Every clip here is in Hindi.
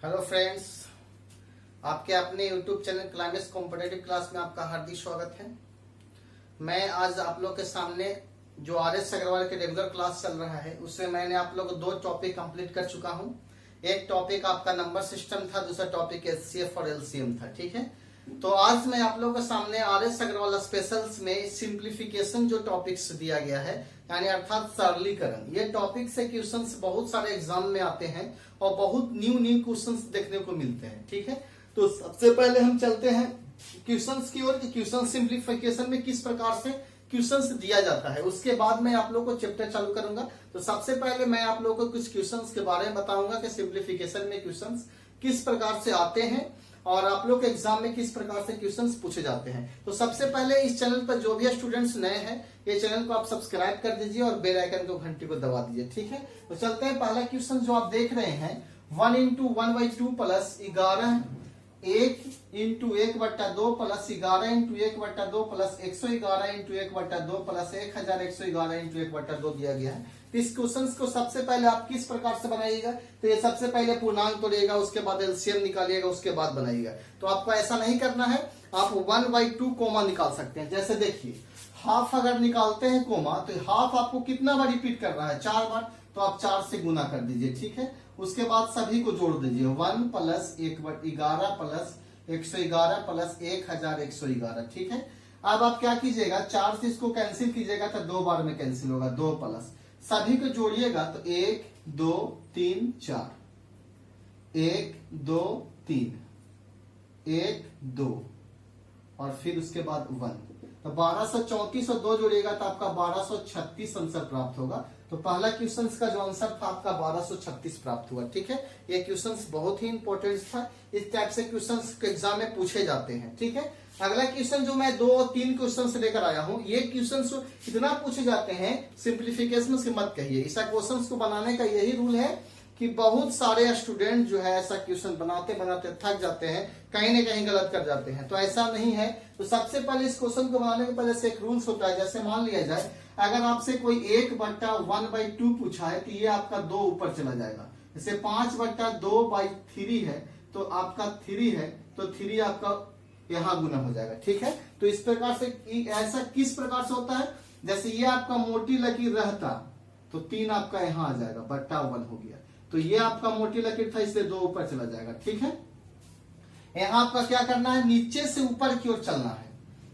हेलो फ्रेंड्स, आपके अपने YouTube channel climax competitive class में आपका हार्दिक स्वागत है। मैं आज आप लोग के सामने जो RS अग्रवाल के रेगुलर क्लास चल रहा है उसमें मैंने आप लोग को दो टॉपिक कंप्लीट कर चुका हूं। एक टॉपिक आपका नंबर सिस्टम था, दूसरा टॉपिक HCF और LCM था। ठीक है, तो आज मैं आप लोगों के सामने RS अग्रवाल स्पेशल्स में सिंप्लीफिकेशन जो टॉपिक्स दिया गया है, यानी अर्थात सरलीकरण, ये टॉपिक से क्वेश्चंस बहुत सारे एग्जाम में आते हैं और बहुत न्यू क्वेश्चंस देखने को मिलते हैं। ठीक है, तो सबसे पहले हम चलते हैं क्वेश्चंस की ओर कि क्वेश्चन सिंप्लीफिकेशन में किस प्रकार से क्वेश्चंस दिया जाता है। उसके बाद मैं आप लोग को चैप्टर चालू करूंगा। तो सबसे पहले मैं आप लोग को कुछ क्वेश्चंस के बारे में बताऊंगा कि सिंप्लीफिकेशन में क्वेश्चंस किस प्रकार से आते हैं और आप लोग के एग्जाम में किस प्रकार से क्वेश्चंस पूछे जाते हैं। तो सबसे पहले इस चैनल पर जो भी स्टूडेंट्स नए हैं, ये चैनल को आप सब्सक्राइब कर दीजिए और बेल आइकन को घंटी को दबा दीजिए। ठीक है, तो चलते हैं। पहला क्वेश्चन जो आप देख रहे हैं 1 into 1/2 plus 11 1 into 1/2 plus 11 into 1/2 plus 111 into 1/2 plus 1111 into 1/2 दिया गया है। तो इस क्वेश्चन को सबसे पहले आप किस प्रकार से बनाइएगा, तो ये सबसे पहले पूर्णांक तोड़िएगा, उसके बाद एलसीएम निकालिएगा, उसके बाद बनाइएगा। तो आपको ऐसा नहीं करना है, आप 1/2 कोमा निकाल सकते हैं। जैसे देखिए, हाफ अगर निकालते हैं कोमा, तो हाफ आपको कितना बार रिपीट कर रहा है, 4 बार, तो आप 4 से गुना कर दीजिए। ठीक है, उसके बाद सभी को जोड़ दीजिए, 1 प्लस 1/11 प्लस 111 प्लस 1111। ठीक है, अब आप क्या कीजिएगा, 4 से इसको कैंसिल कीजिएगा तो 2 बार में कैंसिल होगा, 2 प्लस सभी को जोड़िएगा तो 1 2 3 4 1 2 3 1 2 और फिर उसके बाद 1, तो 1234 और 2 जोड़िएगा तो आपका 1236 आंसर प्राप्त होगा। तो पहला क्वेश्चन का जो आंसर था आपका 1236 प्राप्त हुआ। ठीक है, ये क्वेश्चन बहुत ही इंपॉर्टेंट था, इस टाइप से क्वेश्चन एग्जाम में पूछे जाते हैं। ठीक है, अगला क्वेश्चन जो मैं 2 और 3 क्वेश्चन लेकर आया हूं, ये क्वेश्चन इतना पूछे जाते हैं सिंप्लीफिकेशन से मत कहिए। ऐसा क्वेश्चन को बनाने का यही रूल है कि बहुत सारे स्टूडेंट जो है ऐसा क्वेश्चन बनाते बनाते थक जाते हैं, कहीं ना कहीं गलत कर जाते हैं। तो ऐसा नहीं है। तो सबसे पहले इस क्वेश्चन को बनाने के पहले से एक रूल्स होता है। जैसे मान लिया जाए, अगर आपसे कोई 1/1/2 पूछा है तो ये आपका 2 ऊपर चला जाएगा। जैसे 5/2/3 है तो आपका 3 है, तो 3 आपका यहाँ गुना हो जाएगा। ठीक है, तो इस प्रकार से ऐसा किस प्रकार से होता है, जैसे ये आपका मोटी लकीर रहता तो 3 आपका यहाँ आ जाएगा, बट्टा 1 हो गया। तो ये आपका मोटी लकीर था, इसलिए 2 ऊपर चला जाएगा। ठीक है, यहाँ आपका क्या करना है, नीचे से ऊपर की ओर चलना है।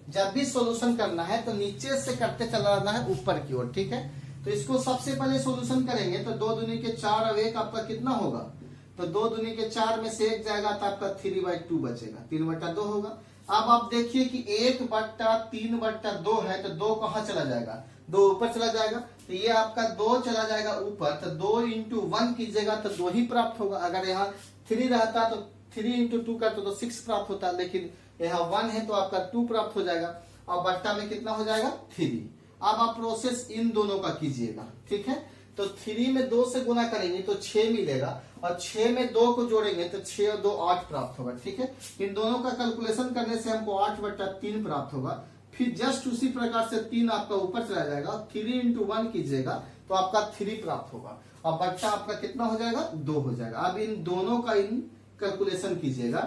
जब भी सॉल्यूशन करना है तो नीचे से करते चला जाना है ऊपर की ओर। ठीक है, तो इसको सबसे पहले सॉल्यूशन करेंगे तो 2 दूनी के 4 और 1 आपका कितना होगा, तो 2 दूनी के 4 में से 1 जाएगा तो आपका 3/2 बचेगा, 3/2 होगा। अब आप देखिए कि 1/3/2 है तो 2 कहाँ चला जाएगा, 2 ऊपर चला जाएगा। तो ये आपका 2 चला जाएगा ऊपर, तो 2 इंटू 1 कीजिएगा तो 2 ही प्राप्त होगा। अगर यहाँ 3 रहता तो 3 इंटू 2 करते तो 6 प्राप्त होता, लेकिन यहाँ 1 है तो आपका 2 प्राप्त हो जाएगा और बट्टा में कितना हो जाएगा, 3। अब आप प्रोसेस इन दोनों का कीजिएगा। ठीक है, तो 3 में 2 से गुना करेंगे तो 6 मिलेगा और 6 में 2 को जोड़ेंगे तो 6 और 2 8 प्राप्त होगा। ठीक है, इन दोनों का कैलकुलेशन करने से हमको 8/3 प्राप्त होगा। फिर जस्ट उसी प्रकार से 3 आपका ऊपर चला जाएगा, 3 इंटू 1 कीजिएगा तो आपका 3 प्राप्त होगा और बट्टा आपका कितना हो जाएगा, 2 हो जाएगा। अब इन दोनों का इन कैलकुलेशन कीजिएगा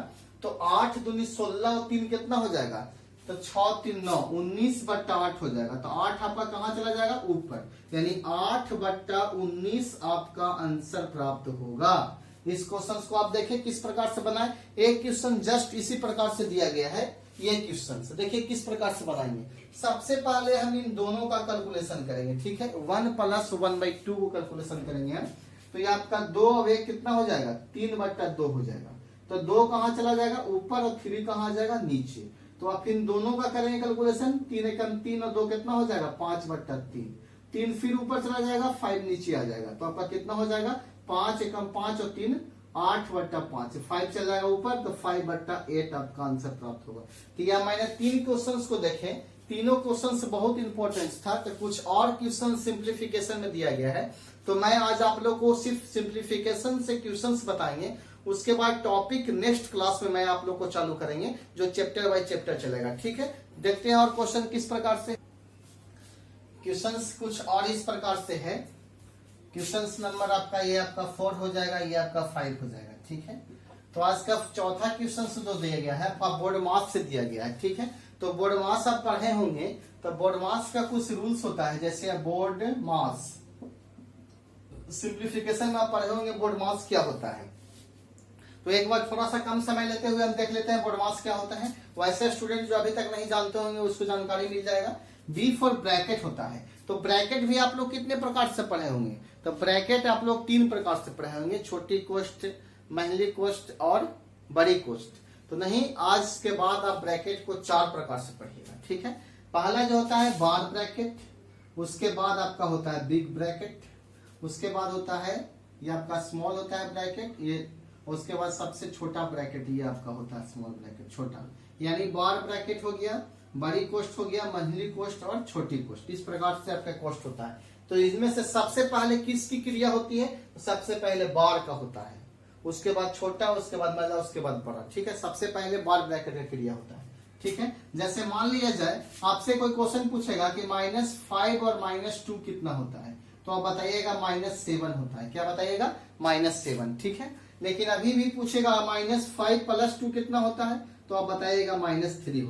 तो 8 दूनी 16 और 3 कितना हो जाएगा, तो 6 3 9 19/8 हो जाएगा। तो 8 आपका कहाँ चला जाएगा, ऊपर, यानी 8/19 आपका आंसर प्राप्त होगा। इस क्वेश्चन को आप देखिए किस प्रकार से बनाए। एक क्वेश्चन जस्ट इसी प्रकार से दिया गया है, ये क्वेश्चन देखिए किस प्रकार से बनाएंगे। सबसे पहले हम इन दोनों का कैलकुलेशन करेंगे। ठीक है, 1 प्लस 1/2 को कैलकुलेशन करेंगे हम, तो ये आपका 2 और 1 कितना हो जाएगा, 3/2 हो जाएगा। तो 2 कहाँ चला जाएगा, ऊपर, और 3 कहाँ आ जाएगा, नीचे। तो आप इन दोनों का करेंगे कैलकुलेशन, 3 एकम 3 और 2 कितना हो जाएगा, 5/3। 3 फिर ऊपर चला जाएगा, 5 नीचे आ जाएगा, तो आपका कितना हो जाएगा, 5 एकम 5 और 3 8/5, 5 चला जाएगा ऊपर, तो 5/8 आपका आंसर प्राप्त होगा। तो यह मैंने 3 क्वेश्चंस को देखे, तीनों क्वेश्चंस बहुत इंपॉर्टेंट था। तो कुछ और क्वेश्चन सिंप्लीफिकेशन में दिया गया है, तो मैं आज आप लोग को सिर्फ सिंप्लीफिकेशन से क्वेश्चंस बताएंगे। उसके बाद टॉपिक नेक्स्ट क्लास में मैं आप लोग को चालू करेंगे, जो चैप्टर बाय चैप्टर चलेगा। ठीक है, देखते हैं और क्वेश्चन किस प्रकार से। क्वेश्चंस कुछ और इस प्रकार से है। क्वेश्चन नंबर आपका ये आपका 4 हो जाएगा, ये आपका 5 हो जाएगा। ठीक है, तो आज का चौथा क्वेश्चन जो दिया गया है बोर्ड मास से दिया गया है, ठीक है। तो बोर्ड मास आप पढ़े होंगे, तो बोर्ड मास का कुछ रूल्स होता है, जैसे बोर्ड मास सिंप्लीफिकेशन में आप पढ़े होंगे बोर्ड मास क्या होता है। तो एक बार थोड़ा सा कम समय लेते हुए हम देख लेते हैं बोर्ड मास क्या होता है। वैसे स्टूडेंट जो अभी तक नहीं जानते होंगे उसको जानकारी मिल जाएगा। बी फॉर ब्रैकेट होता है। तो ब्रैकेट भी आप लोग कितने प्रकार से पढ़े होंगे, तो ब्रैकेट आप लोग 3 प्रकार से पढ़े होंगे, छोटी कोष्ठ, मझली कोष्ठ और बड़ी कोष्ठ। तो नहीं, आज के बाद आप ब्रैकेट को 4 प्रकार से पढ़िएगा, ठीक है। पहला जो होता है बार ब्रैकेट, उसके बाद आपका होता है बिग ब्रैकेट, उसके बाद होता है ये आपका स्मॉल होता है ब्रैकेट, ये उसके बाद सबसे छोटा ब्रैकेट ये आपका होता है स्मॉल ब्रैकेट, छोटा। यानी बार ब्रैकेट हो गया, बड़ी कोष्ठ हो गया, मंझली कोष्ठ और छोटी कोष्ठ। इस प्रकार से आपका कोष्ठ होता है। तो इसमें से सबसे पहले किसकी क्रिया होती है, तो सबसे पहले बार का होता है, उसके बाद छोटा, उसके बाद मंझला, उसके बाद बड़ा, ठीक है। सबसे पहले बार ब्रैकेट का क्रिया होता है, ठीक है। जैसे मान लिया जाए आपसे कोई क्वेश्चन पूछेगा कि -5 और -2 कितना होता है, तो आप बताइएगा -7 होता है। क्या बताइएगा, -7, ठीक है। लेकिन अभी भी पूछेगा -5 + 2 कितना होता है, तो आप बताइएगा -3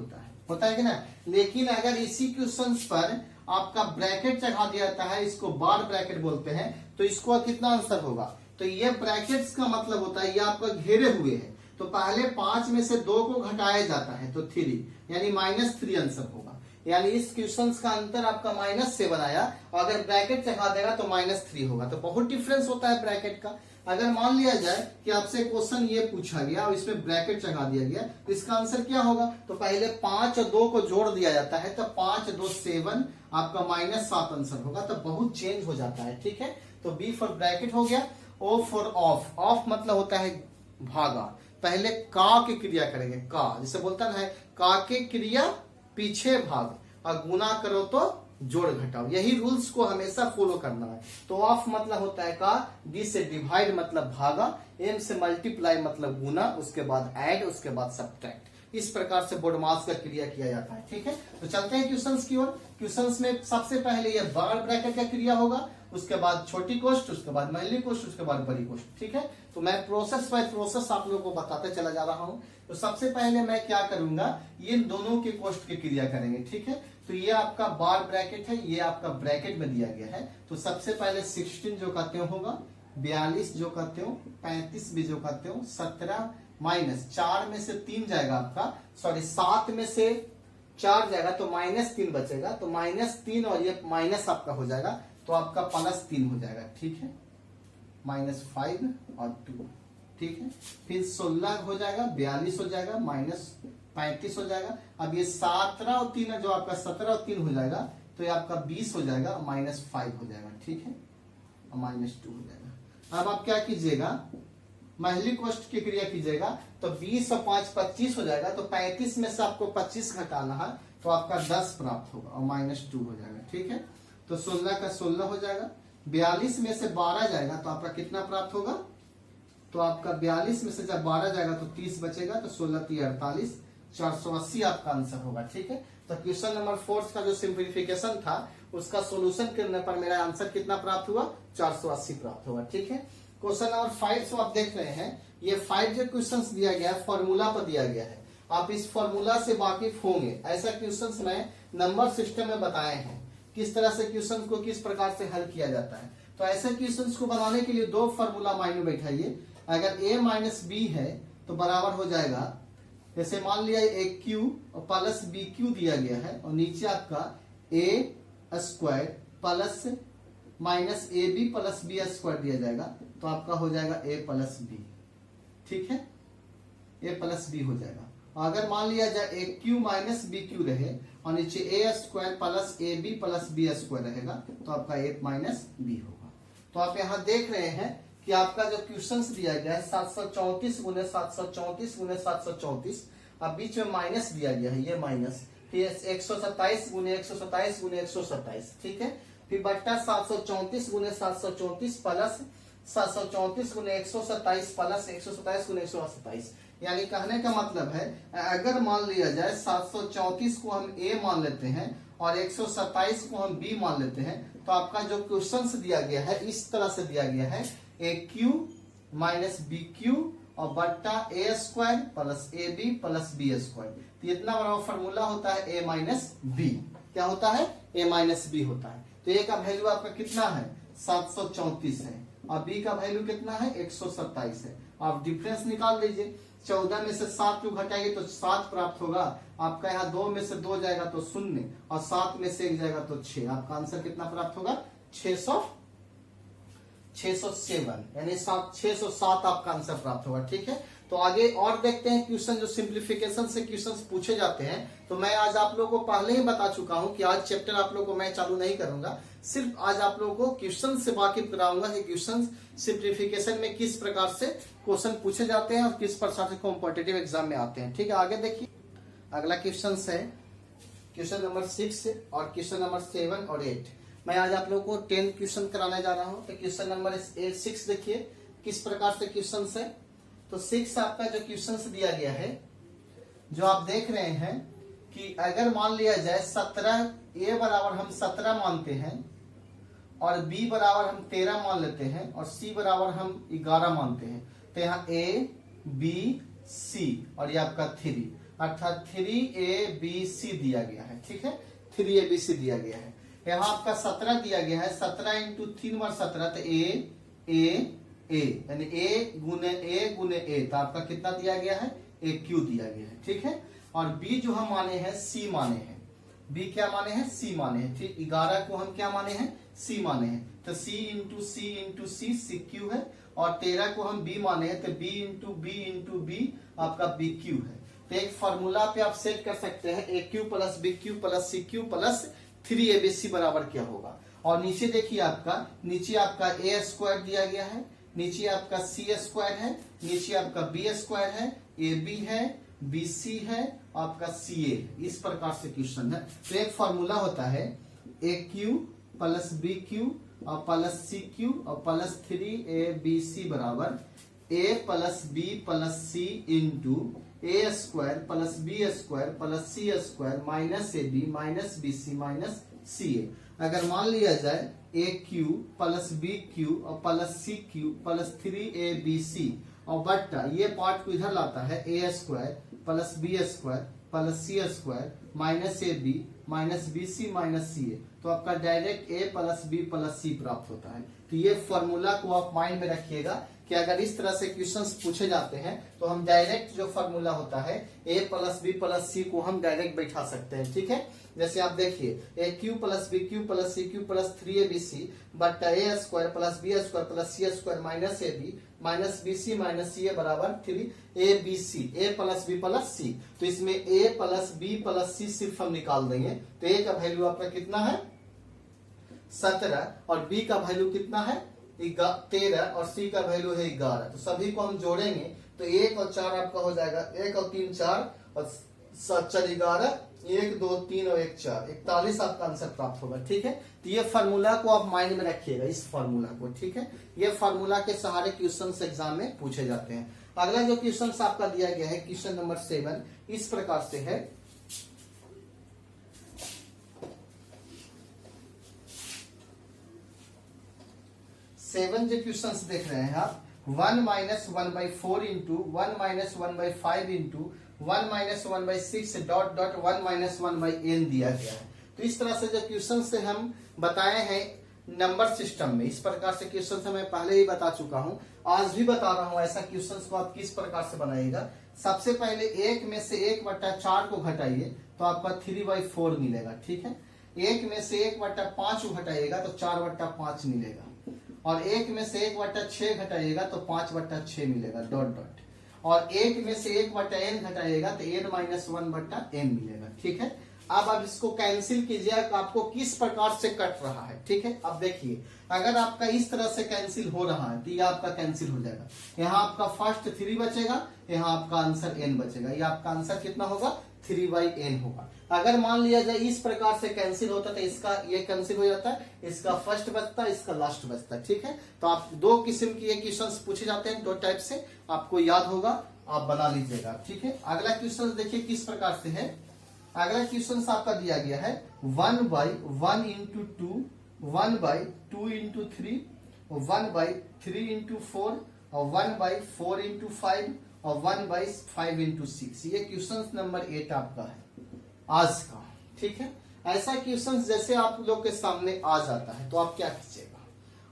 होता है कि ना। लेकिन अगर इसी क्वेश्चन पर आपका ब्रैकेट चढ़ा दिया जाता है, इसको बार ब्रैकेट बोलते हैं, तो इसको कितना आंसर होगा, तो ये ब्रैकेट्स का मतलब होता है ये आपका घेरे हुए है, तो पहले 5 में से 2 को घटाया जाता है, तो 3, यानी -3 आंसर होगा। यानी इस क्वेश्चन का अंतर आपका -7 आया, और अगर ब्रैकेट चढ़ा देगा तो -3 होगा। तो बहुत डिफरेंस होता है ब्रैकेट का। अगर मान लिया जाए कि आपसे क्वेश्चन ये पूछा गया और इसमें ब्रैकेट चढ़ा दिया गया, तो इसका आंसर क्या होगा, तो पहले 5 और 2 को जोड़ दिया जाता है, तो 5 2 7 आपका -7 आंसर होगा। तो बहुत चेंज हो जाता है, ठीक है। तो बी फॉर ब्रैकेट हो गया। ओ फॉर ऑफ, ऑफ मतलब होता है भागा। पहले का की क्रिया करेंगे, का जिसे बोलता है का की क्रिया पीछे भाग, और गुना करो तो जोड़ घटाओ, यही रूल्स को हमेशा फॉलो करना है। तो ऑफ मतलब होता है का, डी से डिवाइड मतलब भागा, एम से मल्टीप्लाई मतलब गुना, उसके बाद ऐड, उसके बाद सब्ट्रैक्ट। इस प्रकार से बोर्ड मास का क्रिया किया जाता है, ठीक है। तो चलते हैं क्वेश्चंस की ओर। क्वेश्चंस में सबसे पहले ये बार ब्रैकेट का क्रिया होगा, उसके बाद छोटी कोष्ठ, उसके बाद मझली कोष्ठ, उसके बाद बड़ी कोष्ठ, ठीक है। तो मैं प्रोसेस बाय प्रोसेस आप लोगों को बताते चला जा रहा हूं। तो सबसे पहले मैं क्या करूंगा, ये दोनों के कोष्ठ की क्रिया करेंगे, ठीक है। तो ये आपका बार ब्रैकेट है, ये आपका ब्रैकेट में दिया गया है। तो सबसे पहले 16 जो कहते हो होगा, 42 जो कहते हो, 35 भी जो कहते हो, 17 माइनस 4 में से 3 जाएगा आपका, सॉरी 7 में से 4 जाएगा, तो -3 बचेगा। तो -3 और ये माइनस आपका हो जाएगा, तो आपका +3 हो जाएगा, ठीक है। -5 और 2, ठीक है। फिर 16 हो जाएगा, 42 हो जाएगा, -35 हो जाएगा। अब ये 17 और 3 जो आपका 17 और 3 हो जाएगा, तो ये आपका 20 हो जाएगा, -5 हो जाएगा, ठीक है, और -2 हो जाएगा। अब आप क्या कीजिएगा, मझली कोष्ठ की क्रिया कीजिएगा, तो 20 और 5 25 हो जाएगा। तो 35 में से आपको 25 घटाना है, तो आपका 10 प्राप्त होगा, और -2 हो जाएगा, ठीक है। तो 16 का 16 हो जाएगा। 42 में से 12 जाएगा, तो आपका कितना प्राप्त होगा, तो आपका 42 में से जब 12 जाएगा तो 30 बचेगा, तो 16 3 48, 480 आपका आंसर होगा, ठीक है। तो क्वेश्चन नंबर 4 का जो सिंप्लीफिकेशन था उसका सोल्यूशन करने पर मेरा आंसर कितना प्राप्त हुआ, 480 प्राप्त हुआ, ठीक है। क्वेश्चन नंबर 5 जो आप देख रहे हैं, ये 5 जो क्वेश्चन दिया गया है फॉर्मूला पर दिया गया है। आप इस फॉर्मूला से वाकिफ होंगे। ऐसा क्वेश्चन मैं नंबर सिस्टम में बताए हैं, किस तरह से क्वेश्चन को किस प्रकार से हल किया जाता है। तो ऐसे क्वेश्चन को बनाने के लिए 2 फॉर्मूला माइंड में बैठाइए। अगर a - b है तो बराबर हो जाएगा, जैसे मान लिया AQ और प्लस BQ दिया गया है, और नीचे आपका A² plus -AB plus B² दिया जाएगा, तो आपका हो जाएगा A + B, ठीक है, A + B हो जाएगा। और अगर मान लिया जाए AQ - BQ रहे और नीचे A² plus AB plus B² रहेगा, तो आपका A - B होगा। तो आप यहाँ देख रहे हैं कि आपका जो क्वेश्चन दिया गया है 734 × 734 × 734, अब बीच में माइनस दिया गया है, ये माइनस, फिर 127 × 127 × 127, ठीक है, फिर बट्टा 734 × 734 प्लस 734 × 127 प्लस 127 × 127। यानी कहने का मतलब है, अगर मान लिया जाए 734 को हम A मान लेते हैं और 127 को हम B मान लेते हैं, तो आपका जो क्वेश्चन दिया गया है इस तरह से दिया गया है, AQ - BQ और बट्टा A square plus A B plus B square. तो इतना बड़ा फॉर्मूला होता है ए माइनस बी। क्या होता है? ए माइनस बी होता है। तो ए का वैल्यू आपका कितना है? 734 है और बी का वैल्यू कितना है? 127 है। आप डिफरेंस निकाल लीजिए। 14 में से 7 क्यों घटाएंगे तो 7 प्राप्त होगा आपका। यहाँ 2 में से 2 जाएगा तो 0 और 7 में से 1 जाएगा तो 6। आपका आंसर कितना प्राप्त होगा? 607 यानी 607 आपका आंसर प्राप्त होगा। ठीक है, तो आगे और देखते हैं क्वेश्चन जो सिंप्लीफिकेशन से क्वेश्चंस पूछे जाते हैं। तो मैं आज आप लोगों को पहले ही बता चुका हूं कि आज चैप्टर आप लोगों को मैं चालू नहीं करूंगा, सिर्फ आज आप लोगों को क्वेश्चन से वाकिफ कराऊंगा कि क्वेश्चन सिंप्लीफिकेशन में किस प्रकार से क्वेश्चन पूछे जाते हैं और किस प्रकार से कॉम्पिटिटिव एग्जाम में आते हैं। ठीक है, आगे देखिए अगला क्वेश्चन है क्वेश्चन नंबर 6 और क्वेश्चन नंबर 7 और 8। मैं आज आप लोगों को 10 क्वेश्चन कराने जा रहा हूं। तो क्वेश्चन नंबर 6 देखिए किस प्रकार से क्वेश्चन है। तो 6 आपका जो क्वेश्चन दिया गया है, जो आप देख रहे हैं कि अगर मान लिया जाए 17 ए बराबर हम 17 मानते हैं और बी बराबर हम 13 मान लेते हैं और सी बराबर हम 11 मानते हैं। तो यहाँ ए बी सी और ये आपका 3 अर्थात 3ABC दिया गया है। ठीक है, 3ABC दिया गया है। यहाँ आपका 17 दिया गया है, 17 इंटू 3 बार 17 तो ए यानी ए गुने ए, तो आपका कितना दिया गया है? ए क्यू दिया गया है। ठीक है, और बी जो हम माने हैं सी माने हैं। बी क्या माने हैं? सी माने हैं। ठीक, 11 को हम क्या माने हैं? सी माने हैं। तो सी इंटू सी सी क्यू है और 13 को हम बी माने हैं तो बी इंटू बी आपका बी क्यू है। तो एक फॉर्मूला पे आप सेट कर सकते हैं A cube plus B cube plus C cube plus 3ABC बराबर क्या होगा। और नीचे देखिए नीचे आपका ए स्क्वायर दिया गया है, नीचे आपका सी स्क्वायर है, नीचे आपका बी स्क्वायर है, ए बी है, बी सी है, आपका सी ए। इस प्रकार से क्वेश्चन है। तो एक फॉर्मूला होता है A cube plus B cube और प्लस सी क्यू और प्लस 3ABC बराबर A plus B plus C into A square plus B square plus C square minus A B minus B C minus C A. अगर मान लिया जाए A cube plus B cube और plus C cube plus 3ABC और बट्टा ये पार्ट को इधर लाता है A square plus B square plus C square minus A B minus B C minus C A. तो आपका direct A plus B plus C प्राप्त होता है। तो ये फॉर्मूला को आप माइंड में रखिएगा कि अगर इस तरह से क्वेश्चंस पूछे जाते हैं तो हम डायरेक्ट जो फॉर्मूला होता है ए प्लस बी प्लस सी को हम डायरेक्ट बैठा सकते हैं। ठीक है, जैसे आप देखिए A cube plus B cube plus C cube plus 3ABC बट्टा A square plus B square plus C square minus A B minus B C minus C A बराबर 3ABC A plus B plus C. तो इसमें A plus B plus C सिर्फ हम निकाल देंगे। तो ए का वैल्यू आपका कितना है? 17 और बी का वैल्यू कितना है? 13 और सी का वैल्यू है 11। तो सभी को हम जोड़ेंगे तो 1 और 4 आपका हो जाएगा 1 और 3 4 और 7 4 11 1 2 3 और 1 4 41 आपका आंसर प्राप्त होगा। ठीक है, तो ये फार्मूला को आप माइंड में रखिएगा, इस फार्मूला को। ठीक है, ये फार्मूला के सहारे क्वेश्चन एग्जाम में पूछे जाते हैं। अगला जो क्वेश्चन आपका दिया गया है क्वेश्चन नंबर 7 इस प्रकार से है। सेवन जो क्वेश्चन देख रहे हैं आप 1 minus 1/4 into 1 minus 1/5 into 1 minus 1/6 dot dot 1 minus 1/n दिया गया है। तो इस तरह से जो क्वेश्चन से हम बताए हैं नंबर सिस्टम में, इस प्रकार से क्वेश्चन से मैं पहले ही बता चुका हूं, आज भी बता रहा हूं ऐसा क्वेश्चन को आप किस प्रकार से बनाइएगा। सबसे पहले 1 में से 1/4 को घटाइए तो आपका 3/4 मिलेगा। ठीक है, 1 में से 1/5 को घटाइएगा तो 4/5 मिलेगा और 1 में से 1/6 घटाइएगा तो 5/6 मिलेगा डॉट डॉट और 1 में से 1/n घटाइएगा तो n माइनस 1/n मिलेगा। ठीक है, अब आप इसको कैंसिल कीजिए आपको किस प्रकार से कट रहा है। ठीक है, अब देखिए अगर आपका इस तरह से कैंसिल हो रहा है तो ये आपका कैंसिल हो जाएगा। यहाँ आपका फर्स्ट 3 बचेगा, यहाँ आपका आंसर n बचेगा। ये आपका आंसर कितना होगा? 3/n होगा। अगर मान लिया जाए इस प्रकार से कैंसिल होता तो इसका ये कैंसिल हो जाता है, इसका फर्स्ट बचता है, इसका लास्ट बचता है। ठीक है, तो आप 2 किस्म के क्वेश्चंस पूछे जाते हैं, 2 टाइप से, आपको याद होगा, आप बना लीजिएगा। ठीक है, अगला क्वेश्चन देखिए किस प्रकार से है। अगला क्वेश्चन आपका दिया गया है 1/1 इंटू 2 1/2 इंटू 3 1/3 इंटू 4 और 1/4 इंटू 5 और 1/5 इंटू 6। ये क्वेश्चन नंबर 8 आपका है आज का। ठीक है, ऐसा क्वेश्चन जैसे आप लोग के सामने आ जाता है तो आप क्या कीजिएगा,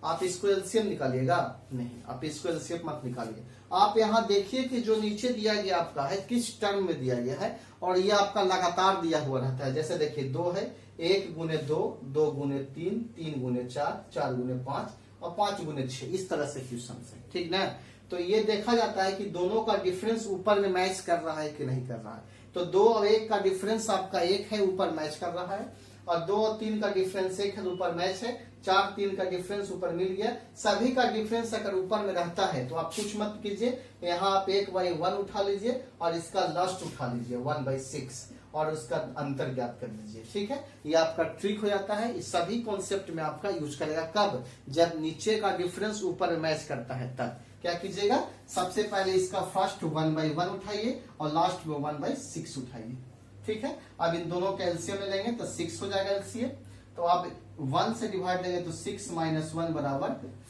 आप इसको एलसीएम निकालिएगा? नहीं, आप इसको एलसीएम मत निकालिए। आप यहाँ देखिए कि जो नीचे दिया गया आपका है किस टर्म में दिया गया है, और ये आपका लगातार दिया हुआ रहता है। जैसे देखिए 2 है, 1 गुने 2, 2 गुने 3, 3 गुने 4, 4 गुने 5 और 5 गुने 6, इस तरह से क्वेश्चन है। ठीक ना, तो ये देखा जाता है कि दोनों का डिफरेंस ऊपर में मैच कर रहा है कि नहीं कर रहा है। तो 2 और 1 का डिफरेंस आपका 1 है, ऊपर मैच कर रहा है, और 2 और 3 का डिफरेंस 1 है, ऊपर मैच है। 4 3 का डिफरेंस ऊपर मिल गया। सभी का डिफरेंस अगर ऊपर में रहता है तो आप कुछ मत कीजिए, यहाँ आप 1/1 उठा लीजिए और इसका लास्ट उठा लीजिए 1/6 और उसका अंतर ज्ञात कर लीजिए। ठीक है, ये आपका ट्रिक हो जाता है। इस सभी कॉन्सेप्ट में आपका यूज करेगा कब, जब नीचे का डिफरेंस ऊपर में मैच करता है तब क्या कीजिएगा, सबसे पहले इसका फर्स्ट 1/1 उठाइए और लास्ट में 1/6 उठाइए। ठीक है, अब इन दोनों का एलसीएम ले लेंगे तो 6 हो जाएगा एलसीएम। तो आप 1 से डिवाइड देंगे तो 6 - 1 बराबर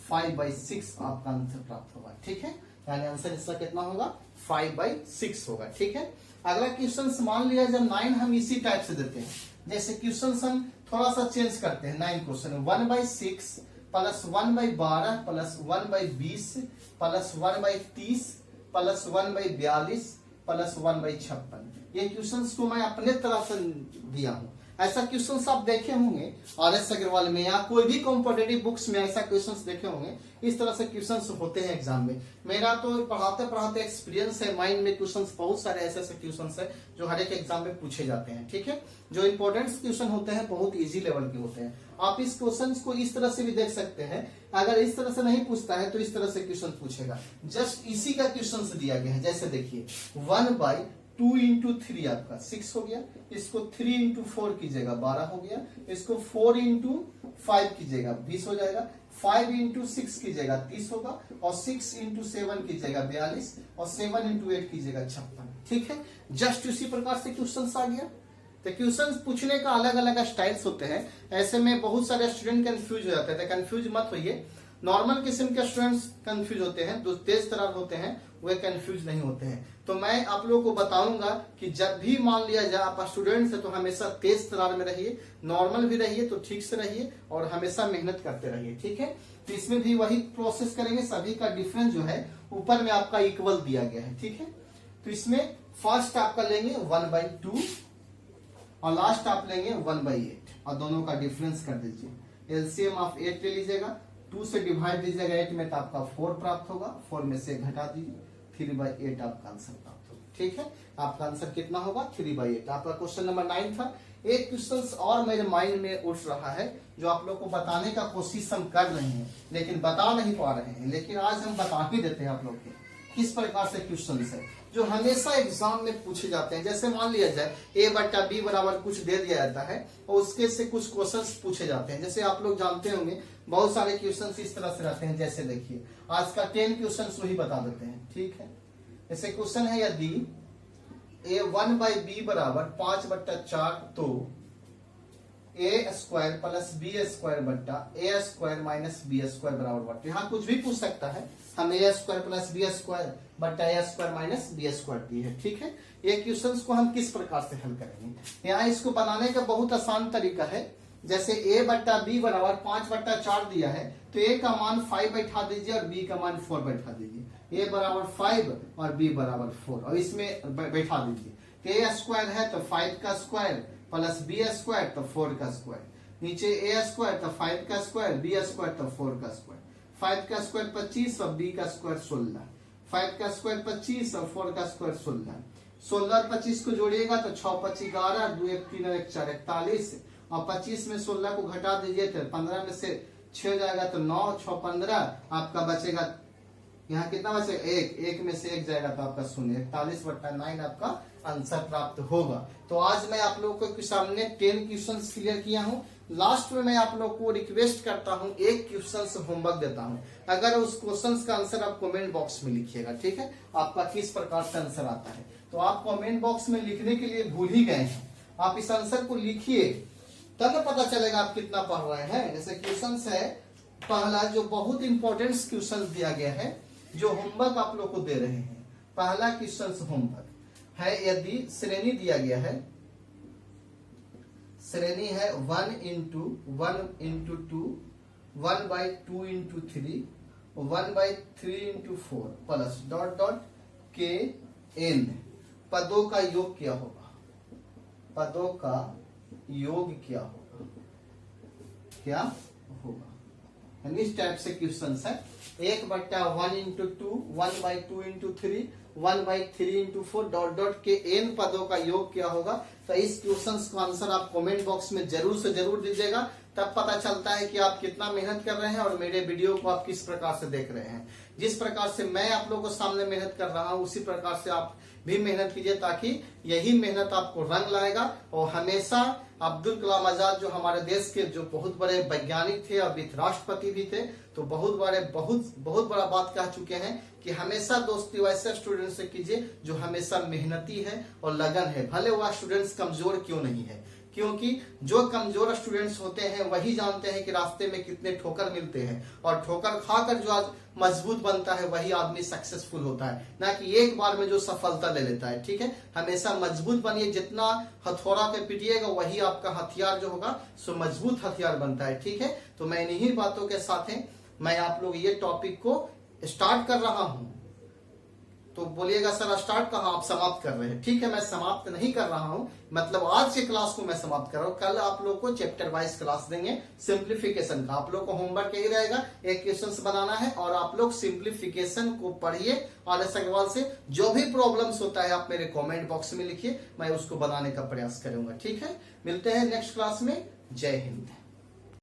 5/6 आपका आंसर प्राप्त होगा। ठीक है, यानी आंसर इसका कितना होगा, 5/6 होगा। ठीक है, अगला क्वेश्चन मान लिया जब 9 हम इसी टाइप से देते हैं, जैसे क्वेश्चन हम थोड़ा सा चेंज करते हैं। 9 question 1/6 plus 1/12 plus 1/20 plus 1/30 plus 1/42 plus 1/56। ये क्वेश्चंस को मैं अपने तरफ से दिया हूं। ऐसा क्वेश्चंस आप देखे होंगे आरएस अग्रवाल में या कोई भी कॉम्पिटिटिव बुक्स में ऐसा क्वेश्चंस देखे होंगे। इस तरह से क्वेश्चंस होते हैं एग्जाम में। मेरा तो पढ़ाते पढ़ाते एक्सपीरियंस है, माइंड में क्वेश्चंस बहुत सारे ऐसे ऐसे क्वेश्चंस है जो हर एक एग्जाम में पूछे जाते हैं। ठीक है, जो इंपॉर्टेंट क्वेश्चन होते हैं बहुत इजी लेवल के होते हैं। आप इस क्वेश्चन को इस तरह से भी देख सकते हैं, अगर इस तरह से नहीं पूछता है तो इस तरह से क्वेश्चन पूछेगा। जस्ट इसी का क्वेश्चन दिया गया है। जैसे देखिए 1/2 इंटू 3 आपका 6 हो गया, इसको 3 इंटू 4 कीजिएगा 12 हो गया, इसको 4 इंटू 5 कीजिएगा 20 हो जाएगा, 5 इंटू 6 कीजिएगा 30 होगा, और 6 इंटू 7 कीजिएगा 42, और 7 इंटू 8 कीजिएगा 56। ठीक है, जस्ट उसी प्रकार से क्वेश्चन आ गया। तो क्वेश्चन पूछने का अलग अलग स्टाइल्स होते हैं। ऐसे में बहुत सारे स्टूडेंट कंफ्यूज हो जाते हैं, तो कंफ्यूज मत होइए। नॉर्मल किस्म के स्टूडेंट्स कंफ्यूज होते हैं, जो तेज तरार होते हैं वे कंफ्यूज नहीं होते हैं। तो मैं आप लोगों को बताऊंगा कि जब भी मान लिया जाए आप स्टूडेंट्स है तो हमेशा तेज तरार में रहिए, नॉर्मल भी रहिए तो ठीक से रहिए, और हमेशा मेहनत करते रहिए। ठीक है, तो इसमें भी वही प्रोसेस करेंगे। सभी का डिफरेंस जो है ऊपर में आपका इक्वल दिया गया है। ठीक है, तो इसमें फर्स्ट आपका लेंगे 1/2 और लास्ट आप लेंगे 1/8 और दोनों का डिफरेंस कर दीजिए। एलसीएम ऑफ 8 ले लीजिएगा, 2 से डिवाइड दीजिएगा 8 में तो आपका 4 प्राप्त होगा, 4 में से घटा दीजिए, 3/8 आपका आंसर प्राप्त होगा। ठीक है, आपका आंसर कितना होगा, 3/8। आपका क्वेश्चन नंबर 9 था। एक क्वेश्चन और मेरे माइंड में उठ रहा है जो आप लोग को बताने का कोशिश हम कर रहे हैं लेकिन बता नहीं पा रहे हैं, लेकिन आज हम बता ही देते हैं आप लोग को किस प्रकार से क्वेश्चन है जो हमेशा एग्जाम में पूछे जाते हैं। जैसे मान लिया जाए a/b बराबर कुछ दे दिया जाता है और उसके से कुछ क्वेश्चंस पूछे जाते हैं। जैसे आप लोग जानते होंगे बहुत सारे क्वेश्चंस इस तरह से रहते हैं। जैसे देखिए आज का 10 क्वेश्चंस वही बता देते हैं। ठीक है, जैसे क्वेश्चन है यदि a1/b बराबर 5/4 तो a² प्लस b² बट्टा a² माइनस b² बराबर बट्टा, यहाँ कुछ भी पूछ सकता है। हम a² प्लस b² बट्टा a² माइनस b² दी है। ठीक है, ये क्वेश्चंस को हम किस प्रकार से हल करेंगे, यहाँ इसको बनाने का बहुत आसान तरीका है। जैसे a/b बराबर 5/4 दिया है तो a का मान 5 बैठा दीजिए और b का मान 4 बैठा दीजिए। a बराबर 5 और b बराबर 4 और इसमें बैठा दीजिए। तो a² है तो 5 का स्क्वायर प्लस b² तो 4 का स्क्वायर, नीचे a² तो 5 का स्क्वायर, b² तो 4 का स्क्वायर, 5 का स्क्वायर 25 और b का स्क्वायर 16, 5 का स्क्वायर 25 और 4 का स्क्वायर 16, 16 और 25 को जोड़िएगा तो 6 × 5 = 11, 2 × 3 = 1 4 41, और 25 में 16 को घटा दीजिए तो 15 में से 6 हो जाएगा तो 9 6 15 आपका बचेगा, यहाँ कितना बचेगा 1 में से 1 जाएगा तो आपका 0, 41/9 आपका आंसर प्राप्त होगा। तो आज मैं आप लोगों के सामने 10 क्वेश्चंस क्लियर किया हूँ। लास्ट में मैं आप लोग को रिक्वेस्ट करता हूँ एक क्वेश्चन होमवर्क देता हूँ, अगर उस क्वेश्चन का आंसर आप कमेंट बॉक्स में लिखिएगा। ठीक है, आपका किस प्रकार से आंसर आता है तो आप कमेंट बॉक्स में लिखने के लिए भूल ही गए हैं। आप इस आंसर को लिखिए तब पता चलेगा आप कितना पढ़ रहे हैं। जैसे क्वेश्चन है पहला जो बहुत इंपॉर्टेंट क्वेश्चन दिया गया है, जो होमवर्क आप लोग को दे रहे हैं, पहला क्वेश्चन होमवर्क है, यदि श्रेणी दिया गया है, श्रेणी है 1 into 2, 1/2 into 3, 1/3 into 4 plus dot dot के एन, पदों का योग क्या होगा, पदों का योग क्या होगा, क्या होगा। यानी इस टाइप से क्वेश्चन है, 1/1 into 2, 1/2 into 3, 1/3 into 4 dot dot के एन पदों का योग क्या होगा। तो इस क्वेश्चन का आंसर आप कमेंट बॉक्स में जरूर से जरूर दीजिएगा, तब पता चलता है कि आप कितना मेहनत कर रहे हैं और मेरे वीडियो को आप किस प्रकार से देख रहे हैं। जिस प्रकार से मैं आप लोगों को सामने मेहनत कर रहा हूं, उसी प्रकार से आप भी मेहनत कीजिए, ताकि यही मेहनत आपको रंग लाएगा। और हमेशा अब्दुल कलाम आजाद जो हमारे देश के जो बहुत बड़े वैज्ञानिक थे और वित्त राष्ट्रपति भी थे, तो बहुत बड़ा बात कह चुके हैं कि हमेशा दोस्ती वैसे स्टूडेंट से कीजिए जो हमेशा मेहनती है और लगन है, भले वह स्टूडेंट्स कमजोर क्यों नहीं है। क्योंकि जो कमजोर स्टूडेंट्स होते हैं वही जानते हैं कि रास्ते में कितने ठोकर मिलते हैं, और ठोकर खाकर जो आज मजबूत बनता है वही आदमी सक्सेसफुल होता है, ना कि एक बार में जो सफलता ले लेता है। ठीक है, हमेशा मजबूत बनिए, जितना हथौड़ा के पीटिएगा वही आपका हथियार जो होगा सो मजबूत हथियार बनता है। ठीक है, तो मैं इन्हीं बातों के साथ मैं आप लोग ये टॉपिक को स्टार्ट कर रहा हूं। तो बोलिएगा सर स्टार्ट कहाँ, आप समाप्त कर रहे हैं। ठीक है, मैं समाप्त नहीं कर रहा हूं, मतलब आज के क्लास को मैं समाप्त कर रहा हूं। कल आप लोग को चैप्टर वाइज क्लास देंगे सिंप्लीफिकेशन का। आप लोग को होमवर्क यही रहेगा, एक क्वेश्चन बनाना है और आप लोग सिंप्लीफिकेशन को पढ़िए आरएस अग्रवाल से। जो भी प्रॉब्लम्स होता है आप मेरे कॉमेंट बॉक्स में लिखिए, मैं उसको बनाने का प्रयास करूंगा। ठीक है, मिलते हैं नेक्स्ट क्लास में। जय हिंद।